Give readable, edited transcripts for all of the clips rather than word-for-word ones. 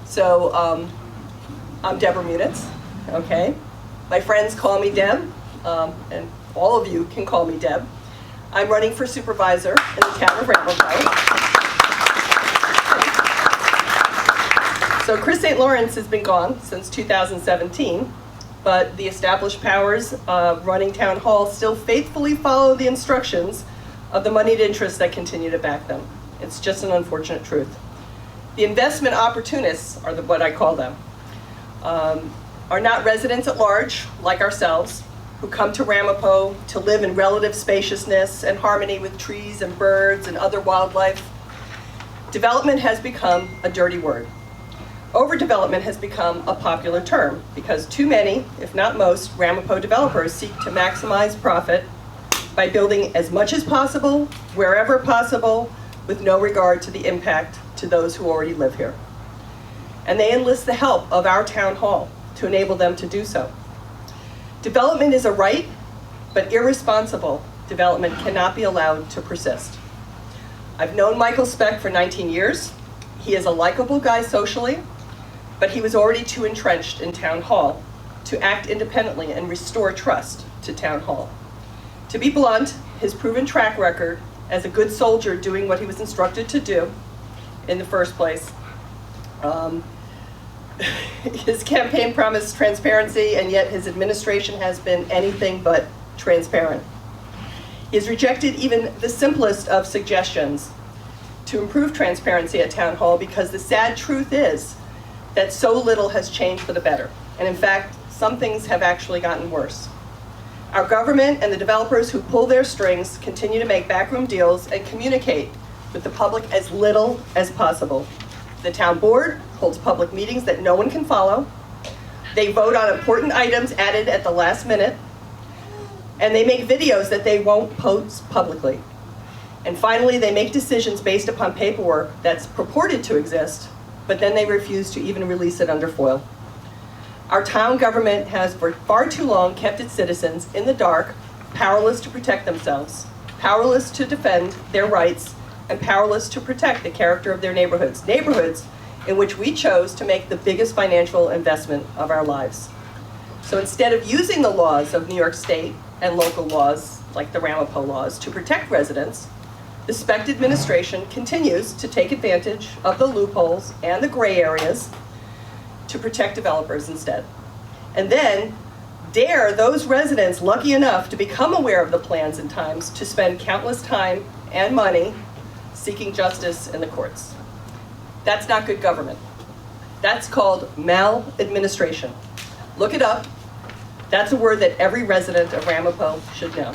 So I'm Deborah Munitz, okay? My friends call me Deb, and all of you can call me Deb. I'm running for supervisor in the town of Ramapo. So Chris St. Lawrence has been gone since 2017, but the established powers running town hall still faithfully follow the instructions of the moneyed interests that continue to back them. It's just an unfortunate truth. The investment opportunists are what I call them, are not residents at large like ourselves who come to Ramapo to live in relative spaciousness and harmony with trees and birds and other wildlife. Development has become a dirty word. Overdevelopment has become a popular term because too many, if not most, Ramapo developers seek to maximize profit by building as much as possible, wherever possible, with no regard to the impact to those who already live here. And they enlist the help of our town hall to enable them to do so. Development is a right, but irresponsible development cannot be allowed to persist. I've known Michael Specht for 19 years. He is a likable guy socially, but he was already too entrenched in town hall to act independently and restore trust to town hall. To be blunt, his proven track record as a good soldier doing what he was instructed to do in the first place. His campaign promised transparency, and yet his administration has been anything but transparent. He has rejected even the simplest of suggestions to improve transparency at Town Hall because the sad truth is that so little has changed for the better. And in fact, some things have actually gotten worse. Our government and the developers who pull their strings continue to make backroom deals and communicate with the public as little as possible. The town board holds public meetings that no one can follow. They vote on important items added at the last minute. And they make videos that they won't post publicly. And finally, they make decisions based upon paperwork that's purported to exist, but then they refuse to even release it under FOIL. Our town government has for far too long kept its citizens in the dark, powerless to protect themselves, powerless to defend their rights, and powerless to protect the character of their neighborhoods, neighborhoods in which we chose to make the biggest financial investment of our lives. So instead of using the laws of New York State and local laws, like the Ramapo laws, to protect residents, the Specht administration continues to take advantage of the loopholes and the gray areas to protect developers instead. And then dare those residents lucky enough to become aware of the plans and times to spend countless time and money seeking justice in the courts. That's not good government. That's called maladministration. Look it up. That's a word that every resident of Ramapo should know.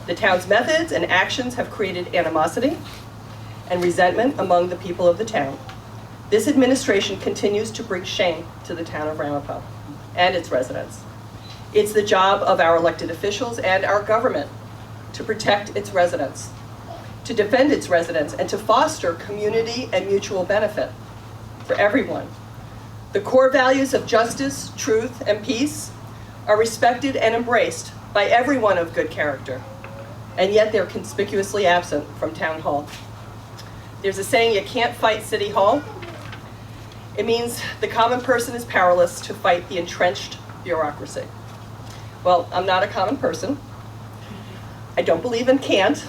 The town's methods and actions have created animosity and resentment among the people of the town. This administration continues to bring shame to the town of Ramapo and its residents. It's the job of our elected officials and our government to protect its residents, to defend its residents, and to foster community and mutual benefit for everyone. The core values of justice, truth, and peace are respected and embraced by everyone of good character, and yet they're conspicuously absent from Town Hall. There's a saying, you can't fight City Hall. It means the common person is powerless to fight the entrenched bureaucracy. Well, I'm not a common person. I don't believe in can't.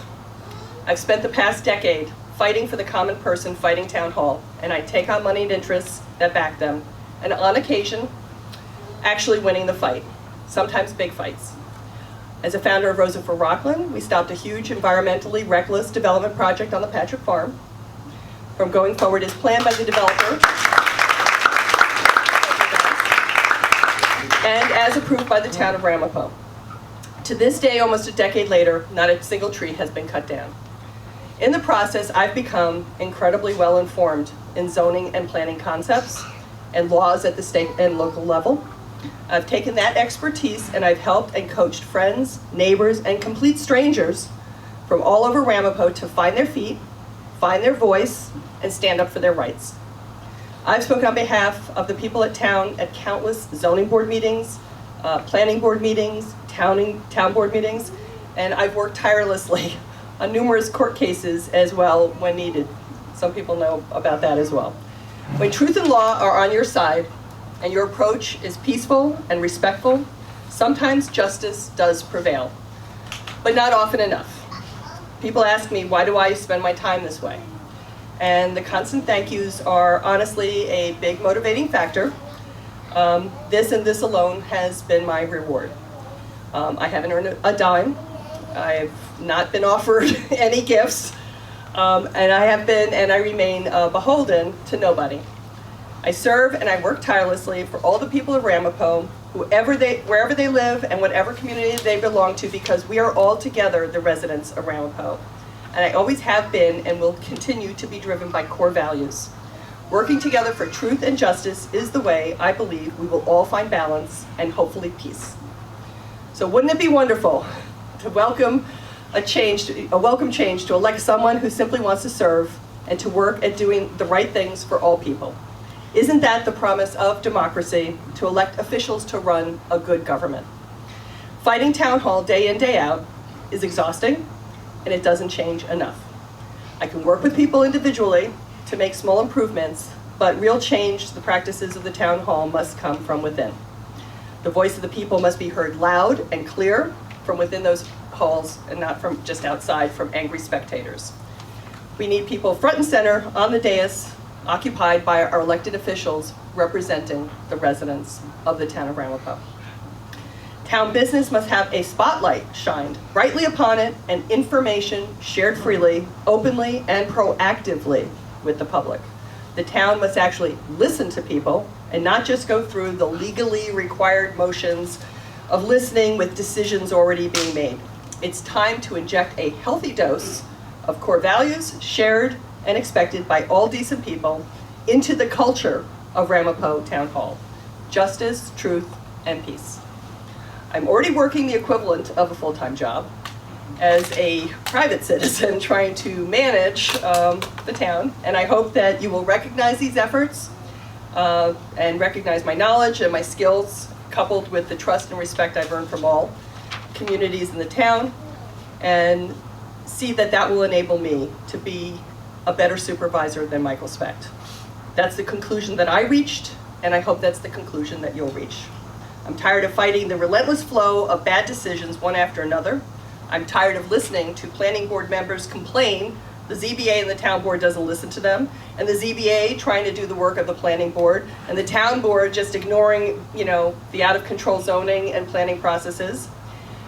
I've spent the past decade fighting for the common person fighting Town Hall, and I take on moneyed interests that back them, and on occasion, actually winning the fight, sometimes big fights. As a founder of Rosa for Rockland, we stopped a huge environmentally reckless development project on the Patrick Farm from going forward as planned by the developer and as approved by the town of Ramapo. To this day, almost a decade later, not a single tree has been cut down. In the process, I've become incredibly well informed in zoning and planning concepts and laws at the state and local level. I've taken that expertise and I've helped and coached friends, neighbors, and complete strangers from all over Ramapo to find their feet, find their voice, and stand up for their rights. I've spoken on behalf of the people at town at countless zoning board meetings, planning board meetings, town board meetings, and I've worked tirelessly on numerous court cases as well when needed. Some people know about that as well. When truth and law are on your side, and your approach is peaceful and respectful, sometimes justice does prevail, but not often enough. People ask me, why do I spend my time this way? And the constant thank yous are honestly a big motivating factor. This and this alone has been my reward. I haven't earned a dime. I've not been offered any gifts. And I have been and I remain beholden to nobody. I serve and I work tirelessly for all the people of Ramapo, wherever they live and whatever community they belong to, because we are all together the residents of Ramapo. And I always have been and will continue to be driven by core values. Working together for truth and justice is the way I believe we will all find balance and hopefully peace. So wouldn't it be wonderful to welcome a welcome change to elect someone who simply wants to serve and to work at doing the right things for all people? Isn't that the promise of democracy, to elect officials to run a good government? Fighting town hall day in, day out is exhausting, and it doesn't change enough. I can work with people individually to make small improvements, but real change, the practices of the town hall must come from within. The voice of the people must be heard loud and clear from within those halls and not from just outside from angry spectators. We need people front and center on the dais, occupied by our elected officials representing the residents of the town of Ramapo. Town business must have a spotlight shined brightly upon it and information shared freely, openly, and proactively with the public. The town must actually listen to people and not just go through the legally required motions of listening with decisions already being made. It's time to inject a healthy dose of core values shared and expected by all decent people into the culture of Ramapo Town Hall. Justice, truth, and peace. I'm already working the equivalent of a full-time job as a private citizen trying to manage the town, and I hope that you will recognize these efforts and recognize my knowledge and my skills coupled with the trust and respect I've earned from all communities in the town, and see that that will enable me to be a better supervisor than Michael Specht. That's the conclusion that I reached, and I hope that's the conclusion that you'll reach. I'm tired of fighting the relentless flow of bad decisions one after another. I'm tired of listening to planning board members complain the ZBA and the town board doesn't listen to them, and the ZBA trying to do the work of the planning board, and the town board just ignoring, the out of control zoning and planning processes.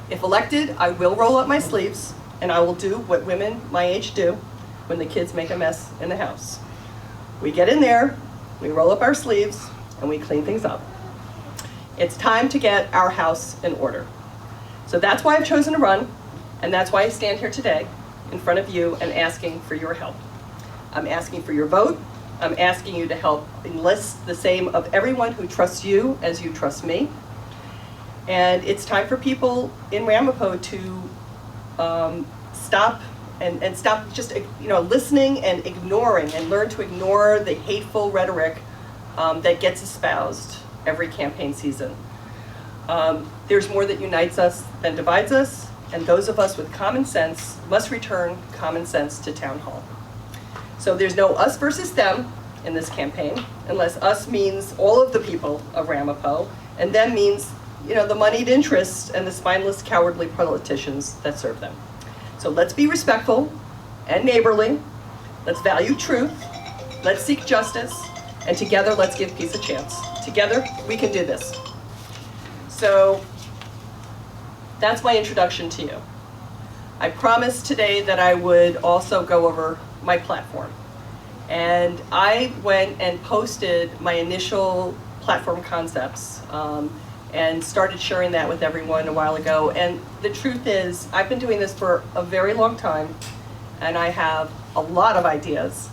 If elected, I will roll up my sleeves, and I will do what women my age do when the kids make a mess in the house. We get in there, we roll up our sleeves, and we clean things up. It's time to get our house in order. So that's why I've chosen to run, and that's why I stand here today in front of you and asking for your help. I'm asking for your vote. I'm asking you to help enlist the same of everyone who trusts you as you trust me. And it's time for people in Ramapo to stop and stop just listening and ignoring, and learn to ignore the hateful rhetoric that gets espoused every campaign season. There's more that unites us than divides us, and those of us with common sense must return common sense to town hall. So there's no us versus them in this campaign, unless us means all of the people of Ramapo, and them means the moneyed interests and the spineless, cowardly politicians that serve them. So let's be respectful and neighborly. Let's value truth. Let's seek justice. And together, let's give peace a chance. Together, we can do this. So that's my introduction to you. I promised today that I would also go over my platform. And I went and posted my initial platform concepts and started sharing that with everyone a while ago. And the truth is, I've been doing this for a very long time, and I have a lot of ideas.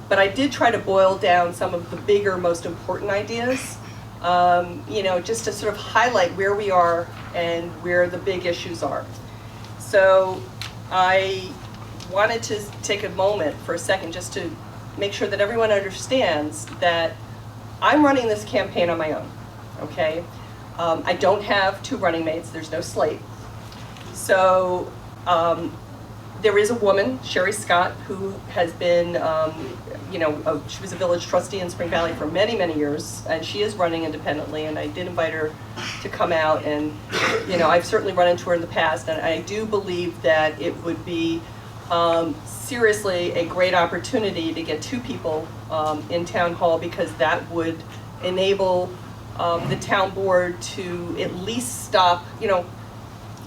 But I did try to boil down some of the bigger, most important ideas, just to sort of highlight where we are and where the big issues are. So I wanted to take a moment for a second just to make sure that everyone understands that I'm running this campaign on my own, okay? I don't have two running mates, there's no slate. So There is a woman, Sherry Scott, who has been, she was a village trustee in Spring Valley for many, many years, and she is running independently, and I did invite her to come out, and, I've certainly run into her in the past, and I do believe that it would be seriously a great opportunity to get two people in town hall, because that would enable the town board to at least stop,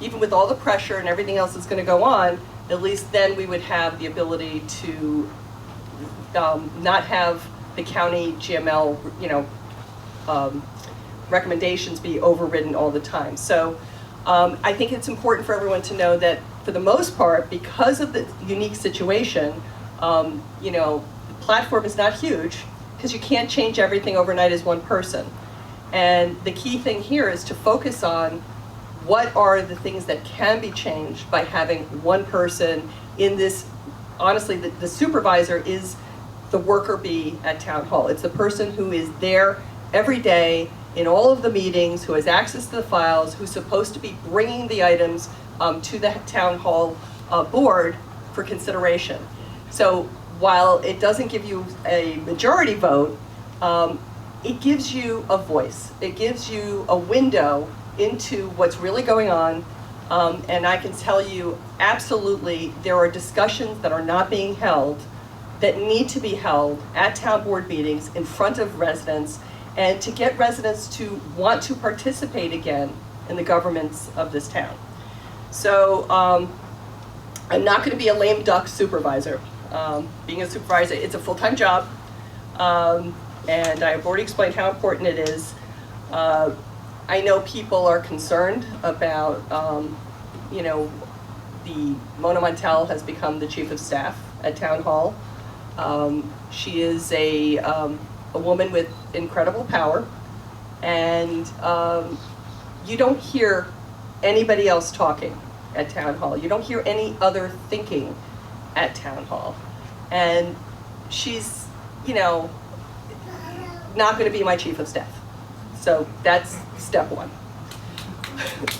even with all the pressure and everything else that's going to go on, at least then we would have the ability to not have the county GML, recommendations be overridden all the time. So I think it's important for everyone to know that for the most part, because of the unique situation, the platform is not huge, because you can't change everything overnight as one person. And the key thing here is to focus on what are the things that can be changed by having one person in this. Honestly, the supervisor is the worker bee at town hall. It's the person who is there every day in all of the meetings, who has access to the files, who's supposed to be bringing the items to the town hall board for consideration. So while it doesn't give you a majority vote, it gives you a voice. It gives you a window into what's really going on, and I can tell you absolutely there are discussions that are not being held that need to be held at town board meetings in front of residents, and to get residents to want to participate again in the governments of this town. So I'm not going to be a lame duck supervisor. Being a supervisor, it's a full-time job, and I've already explained how important it is. I know people are concerned about, the Mona Montel has become the chief of staff at town hall. She is a woman with incredible power, and you don't hear anybody else talking at town hall. You don't hear any other thinking at town hall. And she's, not going to be my chief of staff. So that's step one.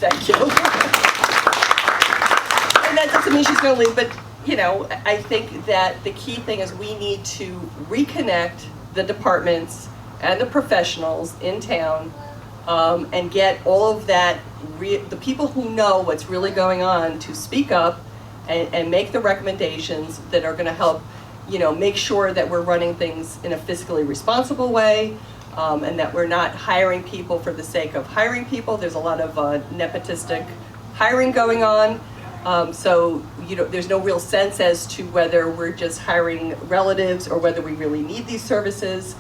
Thank you. And that doesn't mean she's going to leave, but I think that the key thing is we need to reconnect the departments and the professionals in town, and get all of that, the people who know what's really going on to speak up and make the recommendations that are going to help, make sure that we're running things in a fiscally responsible way, and that we're not hiring people for the sake of hiring people. There's a lot of nepotistic hiring going on. So there's no real sense as to whether we're just hiring relatives or whether we really need these services.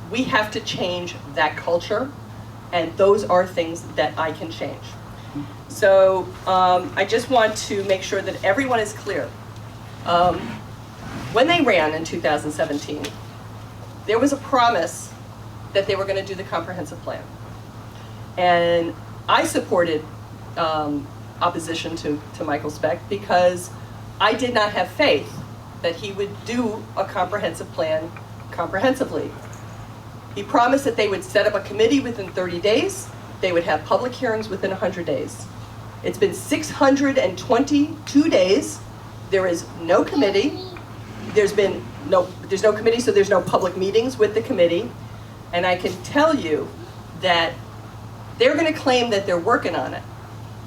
We have to change that culture, and those are things that I can change. So I just want to make sure that everyone is clear. When they ran in 2017, there was a promise that they were going to do the comprehensive plan. And I supported opposition to Michael Specht because I did not have faith that he would do a comprehensive plan comprehensively. He promised that they would set up a committee within 30 days. They would have public hearings within 100 days. It's been 622 days. There is no committee. There's no committee, so there's no public meetings with the committee. And I can tell you that they're going to claim that they're working on it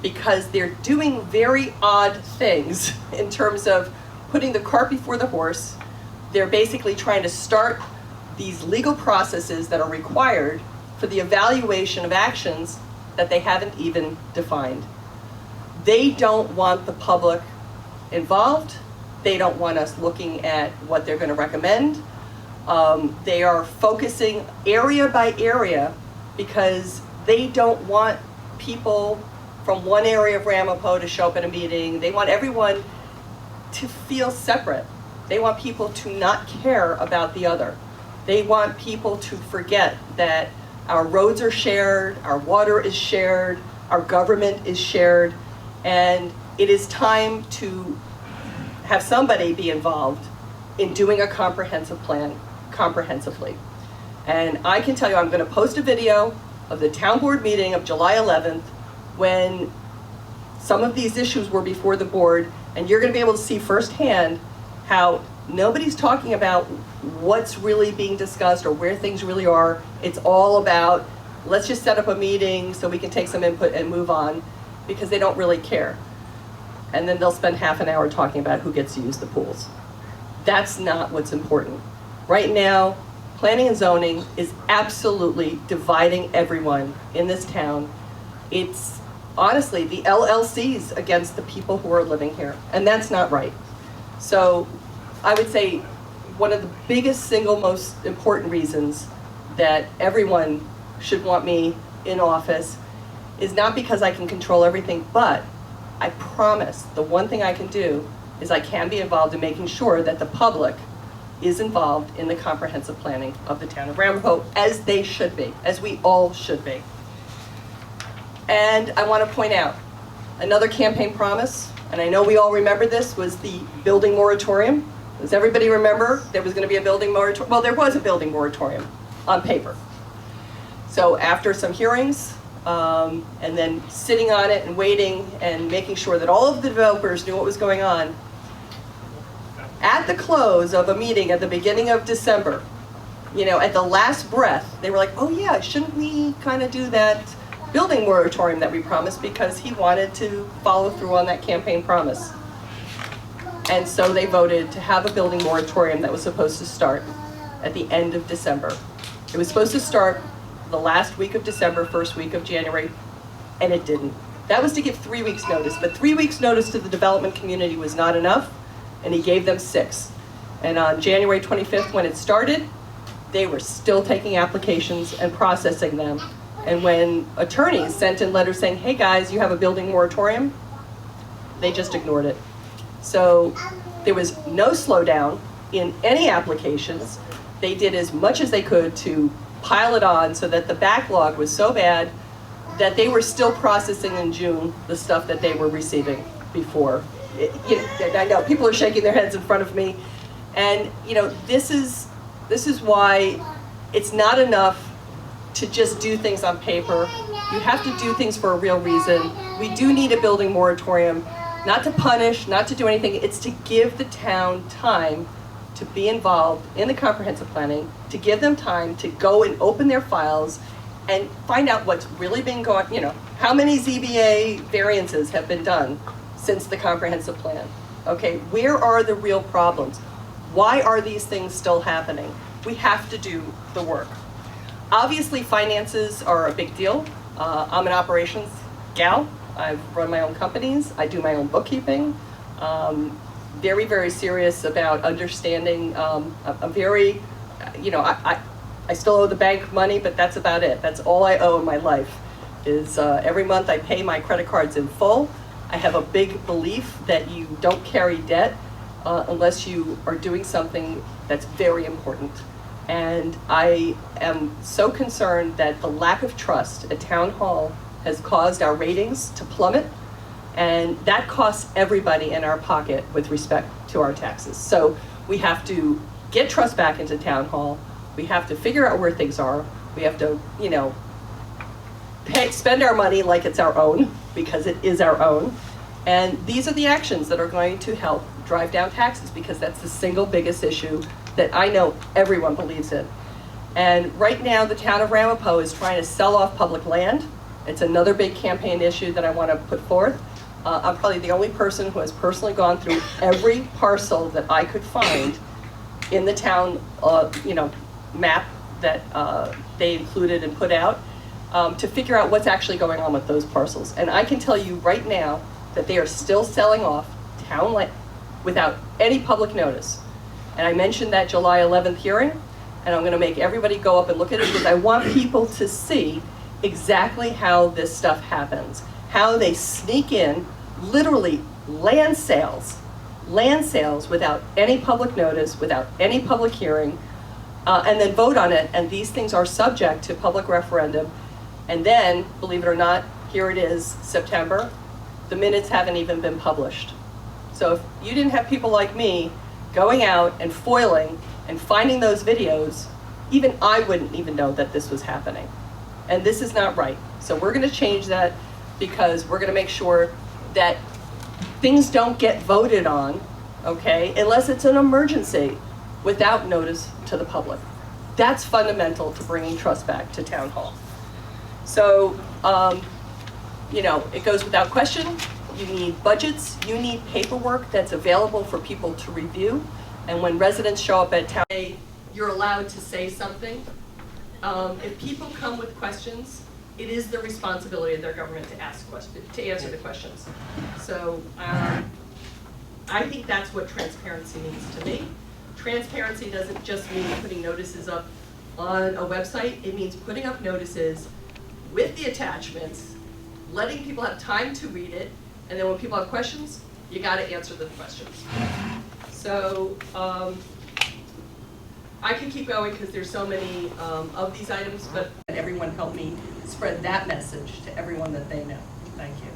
because they're doing very odd things in terms of putting the cart before the horse. They're basically trying to start these legal processes that are required for the evaluation of actions that they haven't even defined. They don't want the public involved. They don't want us looking at what they're going to recommend. They are focusing area by area because they don't want people from one area of Ramapo to show up at a meeting. They want everyone to feel separate. They want people to not care about the other. They want people to forget that our roads are shared, our water is shared, our government is shared, and it is time to have somebody be involved in doing a comprehensive plan comprehensively. And I can tell you, I'm going to post a video of the town board meeting of July 11th when some of these issues were before the board, And you're going to be able to see firsthand how nobody's talking about what's really being discussed or where things really are. It's all about, let's just set up a meeting so we can take some input and move on, because they don't really care. And then they'll spend half an hour talking about who gets to use the pools. That's not what's important. Right now, planning and zoning is absolutely dividing everyone in this town. It's honestly the LLCs against the people who are living here, and that's not right. So I would say one of the biggest, single most important reasons that everyone should want me in office is not because I can control everything, but I promise the one thing I can do is I can be involved in making sure that the public is involved in the comprehensive planning of the town of Ramapo, as they should be, as we all should be. And I want to point out, another campaign promise, and I know we all remember this, was the building moratorium. Does everybody remember there was going to be a building moratorium? Well, there was a building moratorium on paper. So after some hearings, and then sitting on it and waiting and making sure that all of the developers knew what was going on, at the close of a meeting at the beginning of December, you know, at the last breath, they were like, oh yeah, shouldn't we kind of do that building moratorium that we promised, because he wanted to follow through on that campaign promise. And so they voted to have a building moratorium that was supposed to start at the end of December. It was supposed to start the last week of December, first week of January, and it didn't. That was to give 3 weeks notice, but 3 weeks notice to the development community was not enough, and he gave them 6. And on January 25th, when it started, they were still taking applications and processing them. And when attorneys sent in letters saying, hey guys, you have a building moratorium, they just ignored it. So there was no slowdown in any applications. They did as much as they could to pile it on so that the backlog was so bad that they were still processing in June the stuff that they were receiving before. I know people are shaking their heads in front of me, and you know, this is why it's not enough to just do things on paper. You have to do things for a real reason. We do need a building moratorium, not to punish, not to do anything. It's to give the town time to be involved in the comprehensive planning, to give them time to go and open their files and find out what's really been going, you know, how many ZBA variances have been done since the comprehensive plan. Okay, where are the real problems? Why are these things still happening? We have to do the work. Obviously, finances are a big deal. I'm an operations gal. I've run my own companies. I do my own bookkeeping. Very, very serious about understanding. I'm very, you know, I still owe the bank money, but that's about it. That's all I owe in my life is every month I pay my credit cards in full. I have a big belief that you don't carry debt unless you are doing something that's very important. And I am so concerned that the lack of trust at Town Hall has caused our ratings to plummet, and that costs everybody in our pocket with respect to our taxes. So we have to get trust back into Town Hall. We have to figure out where things are. We have to, you know, spend our money like it's our own, because it is our own. And these are the actions that are going to help drive down taxes, because that's the single biggest issue that I know everyone believes in. And right now, the town of Ramapo is trying to sell off public land. It's another big campaign issue that I want to put forth. I'm probably the only person who has personally gone through every parcel that I could find in the town, you know, map that they included and put out to figure out what's actually going on with those parcels. And I can tell you right now that they are still selling off town land without any public notice. And I mentioned that July 11th hearing, and I'm going to make everybody go up and look at it, because I want people to see exactly how this stuff happens, how they sneak in literally land sales without any public notice, without any public hearing, and then vote on it. And these things are subject to public referendum. And then, believe it or not, here it is, September. The minutes haven't even been published. So if you didn't have people like me going out and foiling and finding those videos, even I wouldn't even know that this was happening. And this is not right. So we're going to change that, because we're going to make sure that Things don't get voted on, okay, unless it's an emergency without notice to the public. That's fundamental to bringing trust back to town hall. So, you know, it goes without question. You need budgets, you need paperwork that's available for people to review. And when residents show up at town, you're allowed to say something. If people come with questions, it is the responsibility of their government to ask questions, to answer the questions. So I think that's what transparency means to me. Transparency doesn't just mean putting notices up on a website. It means putting up notices with the attachments, letting people have time to read it, and then when people have questions, you got to answer the questions. So I can keep going because there's so many of these items, but everyone help me spread that message to everyone that they know. Thank you.